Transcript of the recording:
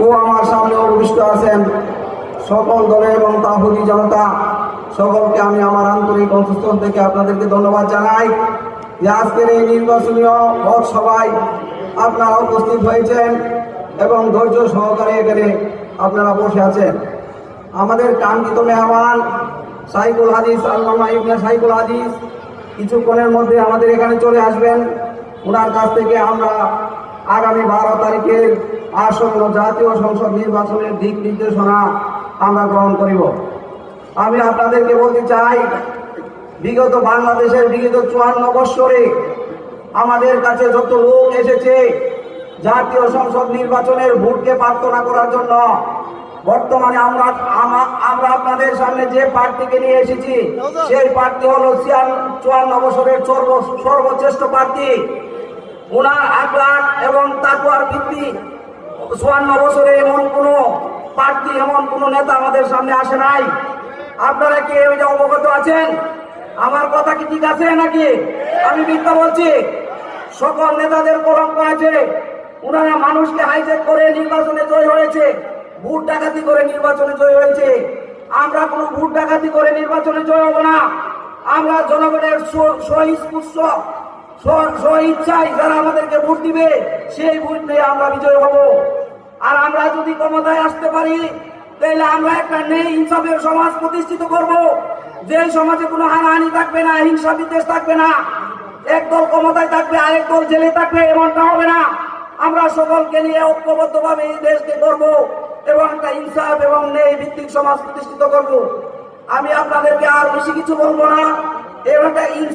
ও আমার সামনে উপবিষ্ট আছেন সকল দলের এবং তাহুদি জনতা, সকলকে আমি আমার আন্তরিক অন্তঃস্থল থেকে আপনাদেরকে ধন্যবাদ জানাই যে আজকের এই নির্বাচনীয় ভোট সভায় আপনারা উপস্থিত হয়েছেন এবং ধৈর্য সহকারে এখানে আপনারা বসে আছেন। আমাদের কাঙ্ক্ষিত মেহমান শাইখুল হাদিস আল্লামা ইবনে শাইখুল হাদিস কিছুক্ষণের মধ্যে আমাদের এখানে চলে আসবেন। ওনার কাছ থেকে আমরা আগামী 12 তারিখের আসন্ন জাতীয় সংসদ নির্বাচনের দিক নির্দেশনা আমরা গ্রহণ করিব। আমি আপনাদেরকে বলতে চাই, বিগত বাংলাদেশের বিগত 54 বৎসরে আমাদের কাছে যত লোক এসেছে জাতীয় সংসদ নির্বাচনের ভোটকে প্রার্থনা করার জন্য, বর্তমানে আমরা আপনাদের সামনে যে প্রার্থীকে নিয়ে এসেছি সেই প্রার্থী হলো 54 বছরের সর্বশ্রেষ্ঠ প্রার্থী। ওনার আখলাক এবং তাকওয়ার ভিত্তি 54 বছরে এমন কোন প্রার্থী, এমন কোন নেতা আমাদের সামনে আসে নাই। আপনারা কি ওই যে অবগত আছেন? আমার কথা কি ঠিক আছে নাকি আমি মিথ্যা বলছি? সকল নেতাদের কলঙ্ক আছে, ওনারা মানুষকে হাইজ্যাক করে নির্বাচনে জয় হয়েছে, ভোট ডাকাতি করে নির্বাচনে জয় হয়েছে। আমরা কোনো ভোট ডাকাতি করে নির্বাচনে জয় হব না। আমরা জনগণের স্বইচ্ছায় যারা আমাদেরকে ভোট দিবে সেই ভোট নিয়ে আমরা বিজয় হব। আর আমরা যদি ক্ষমতায় আসতে পারি তাহলে আমরা একটা ন্যায় ইনসাফের সমাজ প্রতিষ্ঠিত করব, যে সমাজে কোনো হানাহানি থাকবে না, হিংসা বিদ্বেষ থাকবে না, একদল ক্ষমতায় থাকবে আরেক দল জেলে থাকবে, এমনটা হবে না। আমরা সকলকে নিয়ে ঐক্যবদ্ধভাবে এই দেশকে করব এবং একটা ইনসাফ এবং ন্যায় ভিত্তিক সমাজ প্রতিষ্ঠিত করব। আমি আপনাদেরকে আর বেশি কিছু বলবো না। এর একটা